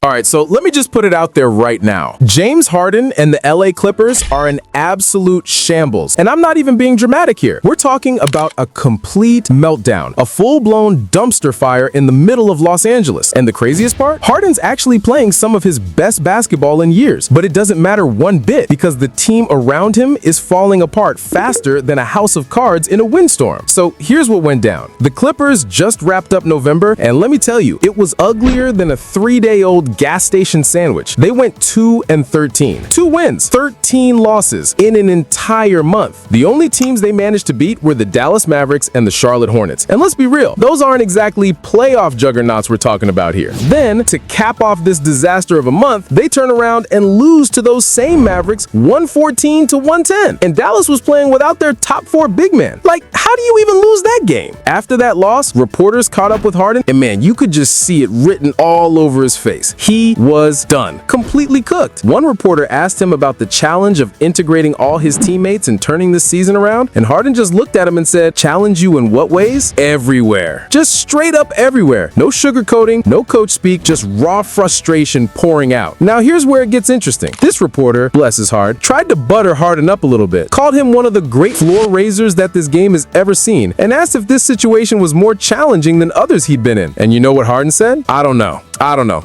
All right, so let me just put it out there right now. James Harden and the LA Clippers are an absolute shambles. And I'm not even being dramatic here. We're talking about a complete meltdown, a full-blown dumpster fire in the middle of Los Angeles. And the craziest part? Harden's actually playing some of his best basketball in years, but it doesn't matter one bit because the team around him is falling apart faster than a house of cards in a windstorm. So here's what went down. The Clippers just wrapped up November, and let me tell you, it was uglier than a 3-day-old gas station sandwich. They went 2-13. 2 wins, 13 losses in an entire month. The only teams they managed to beat were the Dallas Mavericks and the Charlotte Hornets. And let's be real, those aren't exactly playoff juggernauts we're talking about here. Then, to cap off this disaster of a month, they turn around and lose to those same Mavericks 114-110. And Dallas was playing without their top 4 big men. Like, how do you even lose that game? After that loss, reporters caught up with Harden, and man, you could just see it written all over his face. He was done, completely cooked. One reporter asked him about the challenge of integrating all his teammates and turning this season around, and Harden just looked at him and said, "Challenge you in what ways?" Everywhere. Just straight up everywhere. No sugarcoating, no coach speak, just raw frustration pouring out. Now here's where it gets interesting. This reporter, bless his heart, tried to butter Harden up a little bit, called him one of the great floor raisers that this game has ever seen, and asked if this situation was more challenging than others he'd been in. And you know what Harden said? I don't know.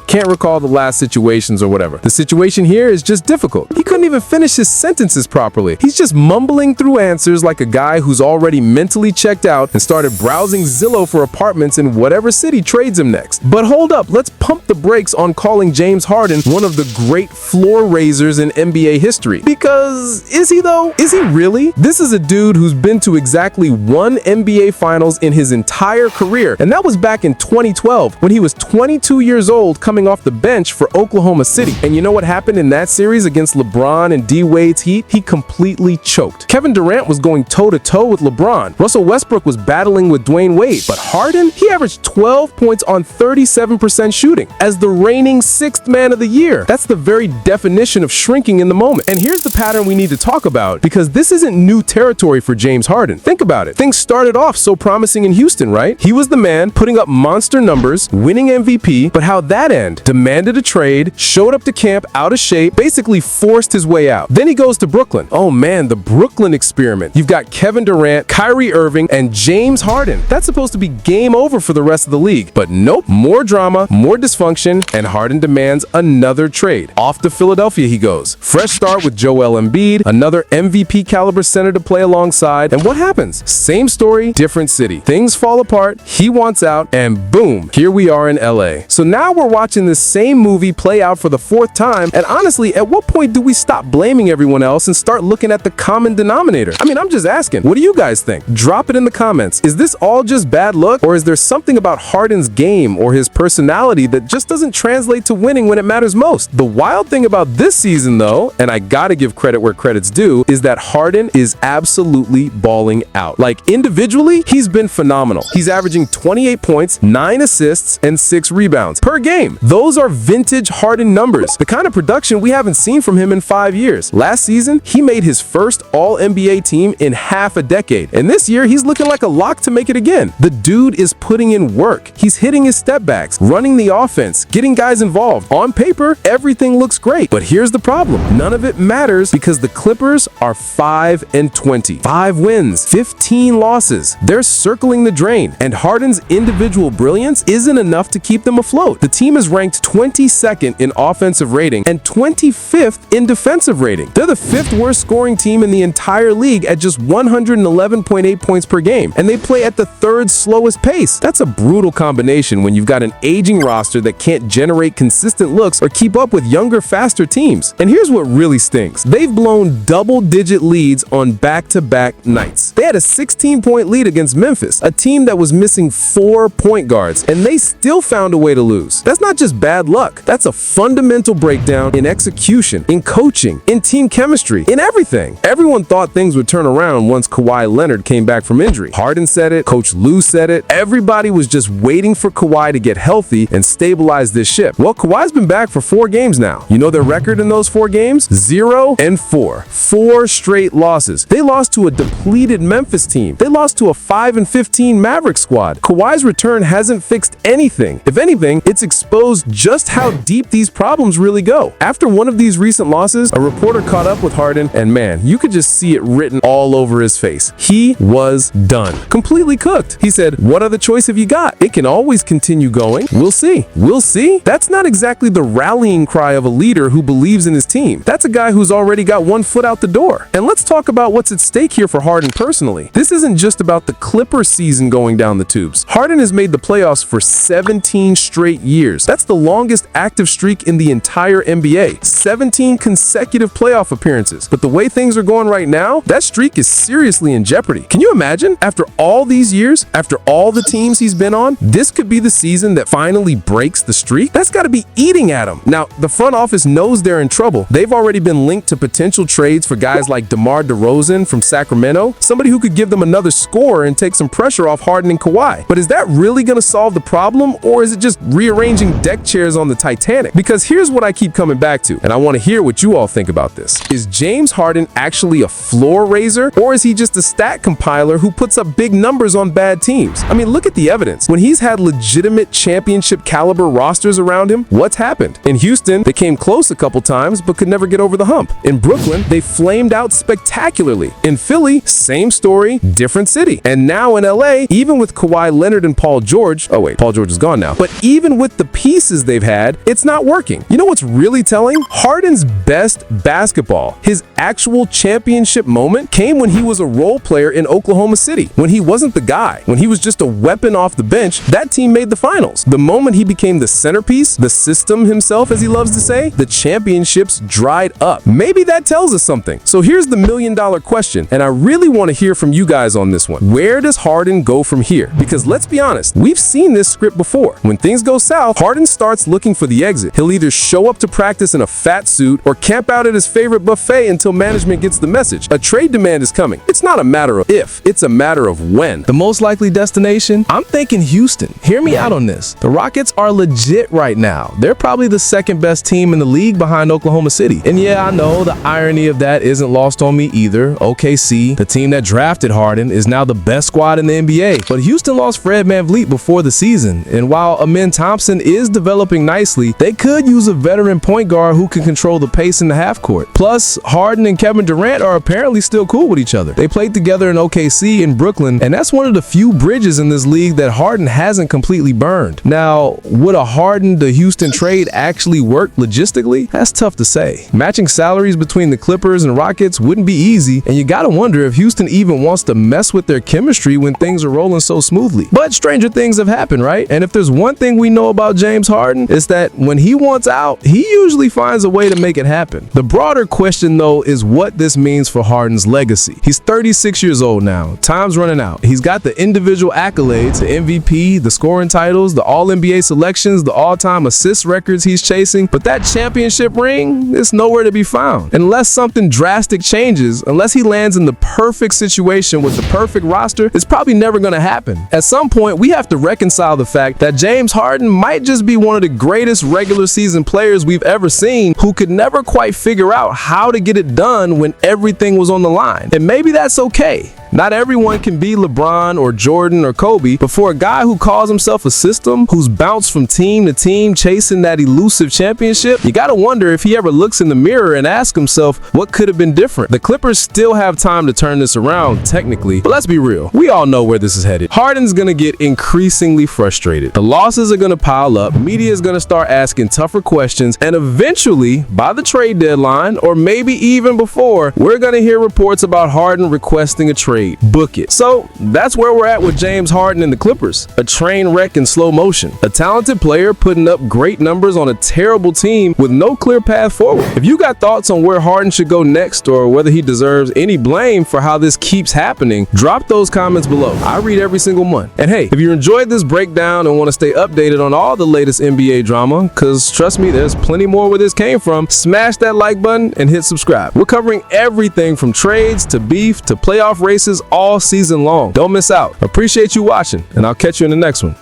Can't recall the last situations or whatever. The situation here is just difficult. He couldn't even finish his sentences properly. He's just mumbling through answers like a guy who's already mentally checked out and started browsing Zillow for apartments in whatever city trades him next. But hold up, let's pump the brakes on calling James Harden one of the great floor raisers in NBA history. Because is he though? Is he really? This is a dude who's been to exactly 1 NBA Finals in his entire career, and that was back in 2012 when he was 22 years old coming off the bench for Oklahoma City. And you know what happened in that series against LeBron and D-Wade's Heat? He completely choked. Kevin Durant was going toe-to-toe with LeBron. Russell Westbrook was battling with Dwayne Wade. But Harden, he averaged 12 points on 37% shooting as the reigning 6th man of the year. That's the very definition of shrinking in the moment. And here's the pattern we need to talk about, because this isn't new territory for James Harden. Think about it. Things started off so promising in Houston, right? He was the man putting up monster numbers, winning MVP, but how'd that end? Demanded a trade, showed up to camp out of shape, basically forced his way out. Then he goes to Brooklyn. Oh man, the Brooklyn experiment. You've got Kevin Durant, Kyrie Irving, and James Harden. That's supposed to be game over for the rest of the league. But nope, more drama, more dysfunction, and Harden demands another trade. Off to Philadelphia he goes. Fresh start with Joel Embiid, another MVP caliber center to play alongside. And what happens? Same story, different city. Things fall apart, he wants out, and boom, here we are in LA. So now we're watching this same movie play out for the 4th time, and honestly, at what point do we stop blaming everyone else and start looking at the common denominator? I mean, I'm just asking. What do you guys think? Drop it in the comments. Is this all just bad luck, or is there something about Harden's game or his personality that just doesn't translate to winning when it matters most? The wild thing about this season, though, and I gotta give credit where credit's due, is that Harden is absolutely balling out. Like, individually, he's been phenomenal. He's averaging 28 points, 9 assists, and 6 rebounds per game. Those are vintage Harden numbers, the kind of production we haven't seen from him in 5 years. Last season, he made his first All-NBA team in half a decade, and this year, he's looking like a lock to make it again. The dude is putting in work. He's hitting his step backs, running the offense, getting guys involved. On paper, everything looks great, but here's the problem. None of it matters because the Clippers are 5-20. 5 wins, 15 losses. They're circling the drain, and Harden's individual brilliance isn't enough to keep them afloat. The team is ranked 22nd in offensive rating and 25th in defensive rating. They're the 5th worst scoring team in the entire league at just 111.8 points per game, and they play at the 3rd slowest pace. That's a brutal combination when you've got an aging roster that can't generate consistent looks or keep up with younger, faster teams. And here's what really stinks. They've blown double-digit leads on back-to-back nights. They had a 16-point lead against Memphis, a team that was missing 4 point guards, and they still found a way to lose. That's not just bad luck. That's a fundamental breakdown in execution, in coaching, in team chemistry, in everything. Everyone thought things would turn around once Kawhi Leonard came back from injury. Harden said it, Coach Lou said it. Everybody was just waiting for Kawhi to get healthy and stabilize this ship. Well, Kawhi's been back for 4 games now. You know their record in those 4 games? 0-4. 4 straight losses. They lost to a depleted Memphis team. They lost to a 5-15 Mavericks squad. Kawhi's return hasn't fixed anything. If anything, it's It's exposed just how deep these problems really go. After one of these recent losses, a reporter caught up with Harden, and man, you could just see it written all over his face. He was done. Completely cooked. He said, "What other choice have you got? It can always continue going. We'll see." We'll see? That's not exactly the rallying cry of a leader who believes in his team. That's a guy who's already got one foot out the door. And let's talk about what's at stake here for Harden personally. This isn't just about the Clippers season going down the tubes. Harden has made the playoffs for 17 straight years. That's the longest active streak in the entire NBA. 17 consecutive playoff appearances. But the way things are going right now, that streak is seriously in jeopardy. Can you imagine? After all these years, after all the teams he's been on, this could be the season that finally breaks the streak? That's got to be eating at him. Now, the front office knows they're in trouble. They've already been linked to potential trades for guys like DeMar DeRozan from Sacramento, somebody who could give them another scorer and take some pressure off Harden and Kawhi. But is that really going to solve the problem, or is it just rearranging deck chairs on the Titanic? Because here's what I keep coming back to, and I want to hear what you all think about this. Is James Harden actually a floor raiser, or is he just a stat compiler who puts up big numbers on bad teams? I mean, look at the evidence. When he's had legitimate championship caliber rosters around him, what's happened? In Houston, they came close a couple times but could never get over the hump. In Brooklyn, they flamed out spectacularly. In Philly, same story, different city. And now in LA, even with Kawhi Leonard and Paul George, oh wait, Paul George is gone now, but even with the pieces they've had, it's not working. You know what's really telling? Harden's best basketball, his actual championship moment, came when he was a role player in Oklahoma City. When he wasn't the guy, when he was just a weapon off the bench, that team made the finals. The moment he became the centerpiece, the system himself, as he loves to say, the championships dried up. Maybe that tells us something. So here's the million-dollar question, and I really want to hear from you guys on this one. Where does Harden go from here? Because let's be honest, we've seen this script before. When things go south, Harden starts looking for the exit. He'll either show up to practice in a fat suit or camp out at his favorite buffet until management gets the message. A trade demand is coming. It's not a matter of if, it's a matter of when. The most likely destination? I'm thinking Houston. Hear me out on this. The Rockets are legit right now. They're probably the second best team in the league behind Oklahoma City. And yeah, I know the irony of that isn't lost on me either. OKC, the team that drafted Harden, is now the best squad in the NBA. But Houston lost Fred VanVleet before the season. And while Amen Thompson is developing nicely, they could use a veteran point guard who can control the pace in the half court. Plus, Harden and Kevin Durant are apparently still cool with each other. They played together in OKC in Brooklyn, and that's one of the few bridges in this league that Harden hasn't completely burned. Now, would a Harden to Houston trade actually work logistically? That's tough to say. Matching salaries between the Clippers and Rockets wouldn't be easy, and you gotta wonder if Houston even wants to mess with their chemistry when things are rolling so smoothly. But stranger things have happened, right? And if there's one thing we know about James Harden, it's that when he wants out, he usually finds a way to make it happen. The broader question, though, is what this means for Harden's legacy. He's 36 years old now. Time's running out. He's got the individual accolades, the MVP, the scoring titles, the All-NBA selections, the all-time assist records he's chasing, but that championship ring is nowhere to be found. Unless something drastic changes, unless he lands in the perfect situation with the perfect roster, it's probably never going to happen. At some point, we have to reconcile the fact that James Harden might just be one of the greatest regular season players we've ever seen who could never quite figure out how to get it done when everything was on the line. And maybe that's okay. Not everyone can be LeBron or Jordan or Kobe, but for a guy who calls himself a system, who's bounced from team to team chasing that elusive championship, you gotta wonder if he ever looks in the mirror and asks himself what could have been different. The Clippers still have time to turn this around, technically, but let's be real. We all know where this is headed. Harden's gonna get increasingly frustrated. The losses are gonna pile up, media is gonna start asking tougher questions, and eventually, by the trade deadline, or maybe even before, we're gonna hear reports about Harden requesting a trade. Book it. So that's where we're at with James Harden and the Clippers. A train wreck in slow motion. A talented player putting up great numbers on a terrible team with no clear path forward. If you got thoughts on where Harden should go next or whether he deserves any blame for how this keeps happening, drop those comments below. I read every single one. And hey, if you enjoyed this breakdown and want to stay updated on all the latest NBA drama, because trust me, there's plenty more where this came from, smash that like button and hit subscribe. We're covering everything from trades to beef to playoff races all season long. Don't miss out. Appreciate you watching, and I'll catch you in the next one.